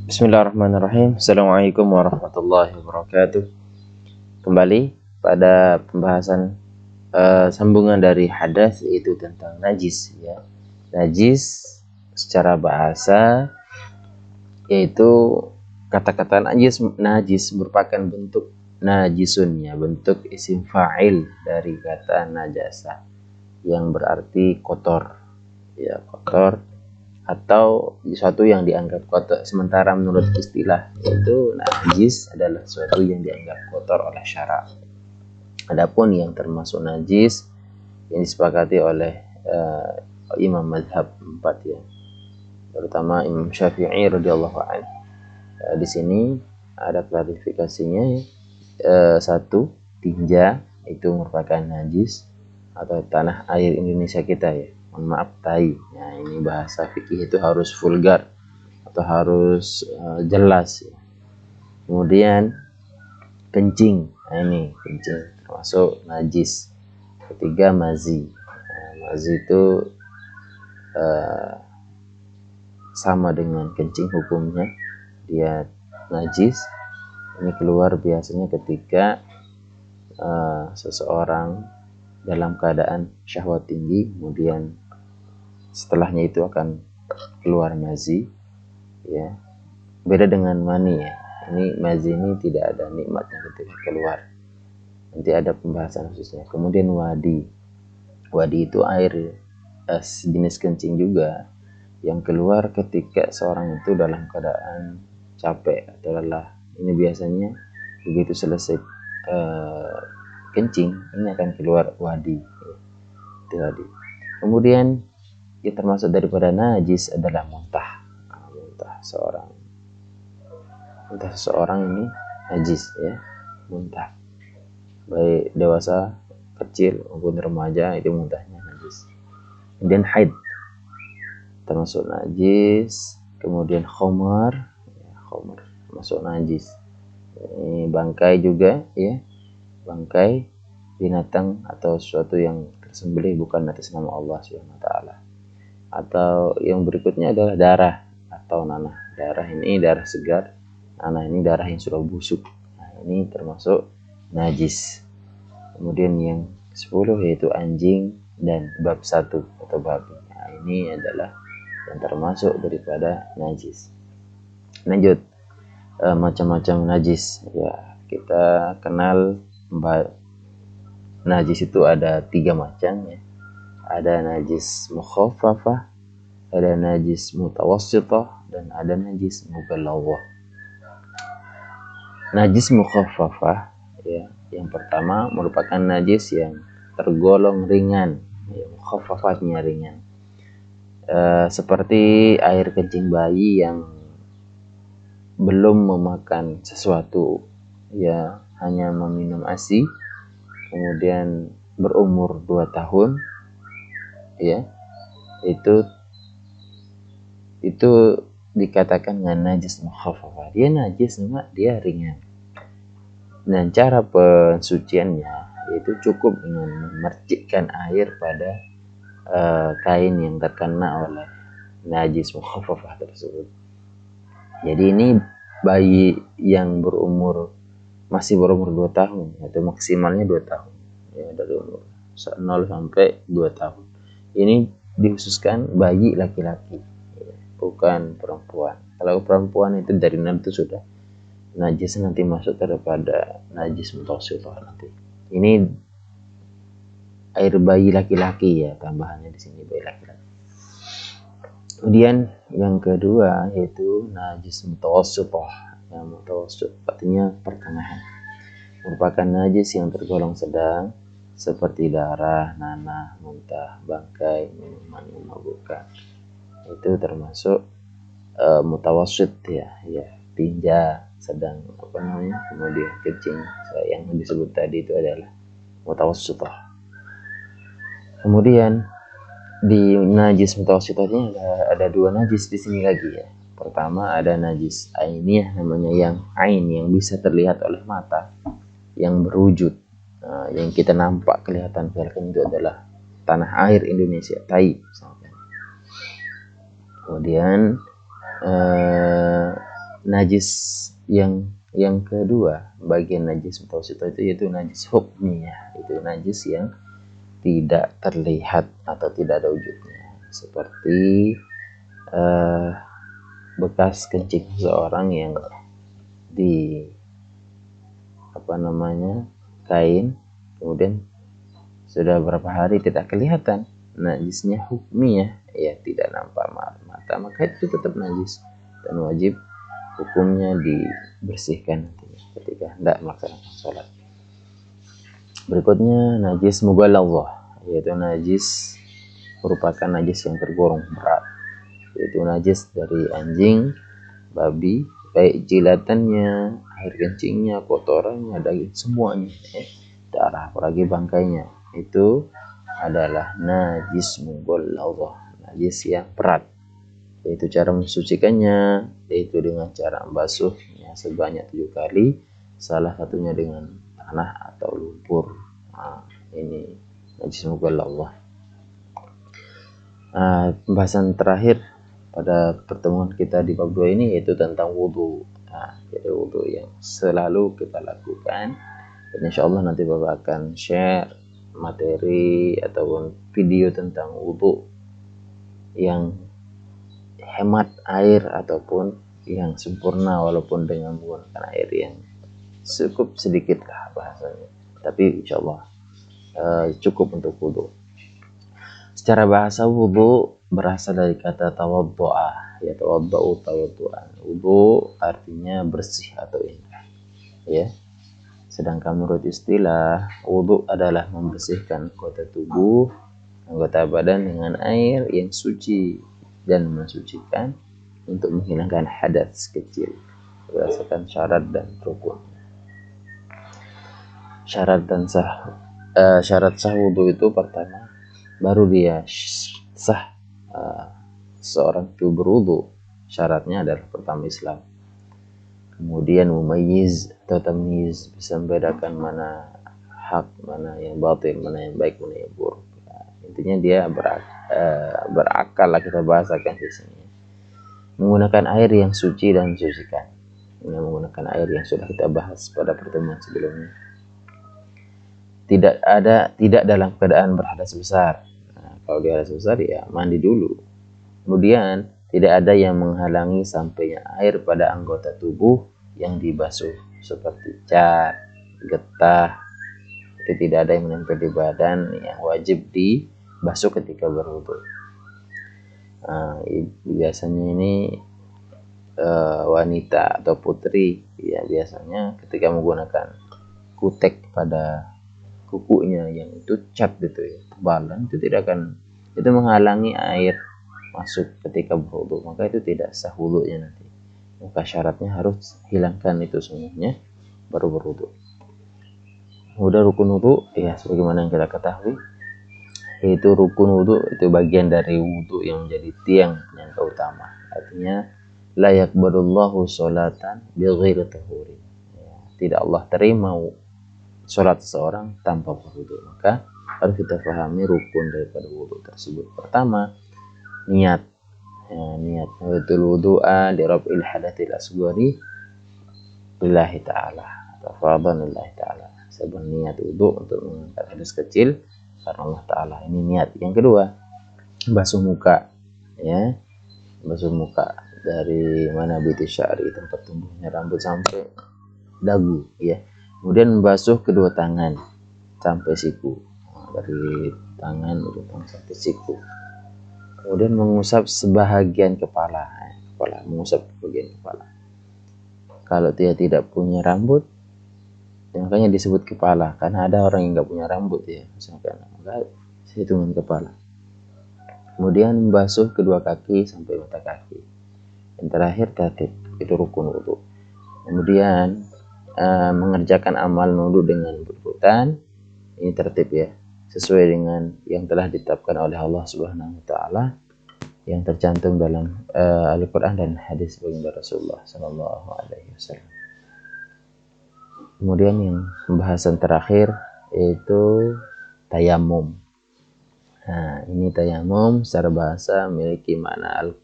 Bismillahirrahmanirrahim. Assalamualaikum warahmatullahi wabarakatuh. Kembali pada pembahasan sambungan dari hadas, yaitu tentang najis ya. Najis secara bahasa yaitu kata-kata najis merupakan bentuk najisunnya, bentuk isim fa'il dari kata najasa yang berarti kotor ya, kotor atau sesuatu yang dianggap kotor. Sementara menurut istilah itu najis adalah sesuatu yang dianggap kotor oleh syara. Adapun yang termasuk najis yang disepakati oleh imam mazhab 4 ya, terutama Imam Syafi'i radhiyallahu anhu. Di sini ada klarifikasinya ya. Satu, tinja itu merupakan najis atau tanah air Indonesia kita ya. Mohon maaf, tai. Nah, ini bahasa fikih itu harus vulgar atau harus jelas ya. Kemudian kencing. Nah, ini kencing termasuk najis. Ketiga, mazi. Nah, mazi itu sama dengan kencing hukumnya, dia najis. Ini keluar biasanya ketika seseorang dalam keadaan syahwat tinggi, kemudian setelahnya itu akan keluar mazi ya. Beda dengan mani ya. Ini mazi ini tidak ada nikmatnya ketika keluar. Nanti ada pembahasan khususnya. Kemudian wadi. Wadi itu air jenis kencing juga yang keluar ketika seorang itu dalam keadaan capek atau lelah. Ini biasanya begitu selesai kencing, ini akan keluar wadi. Itu wadi. Kemudian yang termasuk daripada najis adalah muntah. Muntah seseorang ini najis ya, muntah. Baik dewasa, kecil maupun remaja itu muntahnya najis. Kemudian haid termasuk najis. Kemudian khamar, ya, khamar termasuk najis. Ini bangkai juga ya, bangkai binatang atau sesuatu yang tersembelih bukan atas nama Allah SWT. Atau yang berikutnya adalah darah atau nanah. Darah ini darah segar, nanah ini darah yang sudah busuk. Nah, ini termasuk najis. Kemudian yang 10 yaitu anjing dan bab 1 atau babi. Nah, ini adalah yang termasuk daripada najis. Lanjut, macam-macam najis ya. Kita kenal najis itu ada 3 macam ya. Ada najis mukhaffafah, ada najis mutawassithah, dan ada najis mughalladhah. Najis mukhaffafah ya, yang pertama merupakan najis yang tergolong ringan ya, mukhaffafatnya ringan. Seperti air kencing bayi yang belum memakan sesuatu ya, hanya meminum ASI, kemudian berumur 2 tahun ya, itu dikatakan dengan najis mukhaffafah. Dia najis cuma dia ringan. Dan cara pensuciannya yaitu cukup dengan memercikkan air pada kain yang terkena oleh najis mukhaffafah tersebut. Jadi ini bayi yang masih berumur 2 tahun atau maksimalnya 2 tahun ya, dari umur 0 sampai 2 tahun. Ini dikhususkan bayi laki-laki ya, bukan perempuan. Kalau perempuan itu dari 6 itu sudah najis, nanti masuk daripada najis mutawassithah nanti. Ini air bayi laki-laki ya, tambahannya di sini bayi laki-laki. Kemudian yang kedua yaitu najis mutawassithah. Yang mutawassit artinya pertengahan. Merupakan najis yang tergolong sedang seperti darah, nanah, muntah, bangkai, minuman yang memabukkan. Itu termasuk mutawassit ya, tinja sedang kemudian kencing yang disebut tadi itu adalah mutawassithah. Kemudian di najis mutawassithahnya ada 2 najis di sini lagi ya. Pertama ada najis ainiyah, namanya yang ain, yang bisa terlihat oleh mata, yang berwujud, yang kita nampak kelihatan itu adalah tanah air Indonesia, tai misalnya. Kemudian najis yang kedua, bagian najis mutawassit itu yaitu najis hukmiyah, itu najis yang tidak terlihat atau tidak ada wujudnya, seperti bekas kencing seorang yang di kain, kemudian sudah berapa hari tidak kelihatan, najisnya hukmiyah, ya tidak nampak mata, maka itu tetap najis dan wajib hukumnya dibersihkan nantinya ketika hendak melaksanakan sholat. Berikutnya najis mughalladhah, yaitu najis merupakan najis yang tergolong berat, yaitu najis dari anjing, babi, baik jilatannya, air kencingnya, kotorannya, daging, semuanya, darah, apalagi bangkainya, itu adalah najis mughalladhah, najis yang berat. Yaitu cara mensucikannya yaitu dengan cara membasuhnya sebanyak 7 kali, salah satunya dengan tanah atau lumpur. Ini najis mughalladhah. Pembahasan terakhir pada pertemuan kita di bab 2 ini yaitu tentang wudhu. Jadi wudhu yang selalu kita lakukan, dan insyaallah nanti Bapak akan share materi ataupun video tentang wudhu yang hemat air ataupun yang sempurna walaupun dengan menggunakan air yang cukup sedikit lah bahasanya, tapi insyaallah cukup untuk wudhu. Secara bahasa wudhu berasal dari kata tawaddu'a, ya tawadda'u tawaddu'an. Wudhu artinya bersih atau indah, ya. Sedangkan menurut istilah, wudhu adalah membersihkan anggota tubuh, anggota badan dengan air yang suci dan mensucikan untuk menghilangkan hadas kecil berdasarkan syarat dan rukun. Syarat sah wudhu itu pertama, baru dia sah seorang itu berwudhu, syaratnya adalah pertama Islam, kemudian mumayyiz atau tamyiz, bisa membedakan mana hak, mana yang batil, mana yang baik, mana yang buruk. Intinya dia berakal lah, kita bahasakan di sini. Menggunakan air yang suci dan mensucikan. Ini menggunakan air yang sudah kita bahas pada pertemuan sebelumnya. Tidak dalam keadaan berhadas besar. Kalau dia hadas besar ya mandi dulu. Kemudian tidak ada yang menghalangi sampainya air pada anggota tubuh yang dibasuh seperti cat, getah. Itu tidak ada yang menempel di badan yang wajib dibasuh ketika berwudu. Biasanya ini wanita atau putri, ya biasanya ketika menggunakan kutek pada kukunya yang itu cat gitu ya, tebalan, itu tidak akan, itu menghalangi air masuk ketika berwudu, maka itu tidak sah wudunya nanti. Maka syaratnya harus hilangkan itu semuanya baru berwudu. Udah rukun wudu, ya sebagaimana yang kita ketahui, yaitu rukun wudu itu bagian dari wudu yang menjadi tiang yang utama. Artinya la yaqbalullahu sholatan bighairi tahurin. Tidak Allah terima sholat seseorang tanpa berwudu. Maka harus kita pahami rukun daripada wudu tersebut. Pertama, niat. Niat waitul wudu'a li rabbil hadatil asghari lillahi ta'ala atau fardhan lillahi ta'ala. Saya berniat wudu untuk mengangkat hadas kecil karena Allah Ta'ala. Ini niat. Yang kedua, basuh muka, ya, basuh muka dari mana biti syari, tempat tumbuhnya rambut sampai dagu, ya. Kemudian membasuh kedua tangan sampai siku, dari tangan sampai siku. Kemudian mengusap sebahagian kepala, mengusap bagian kepala. Kalau dia tidak punya rambut, makanya disebut kepala, karena ada orang yang nggak punya rambut, ya, misalkan, maka hitungan kepala. Kemudian membasuh kedua kaki sampai mata kaki. Yang terakhir tatib, itu rukun wudu. Kemudian mengerjakan amal wudu dengan berurutan, ini tertib, ya, sesuai dengan yang telah ditetapkan oleh Allah Subhanahu wa taala yang tercantum dalam Al-Qur'an dan hadis baginda Rasulullah sallallahu alaihi wasallam. Kemudian yang pembahasan terakhir yaitu tayamum. Ini tayamum secara bahasa memiliki makna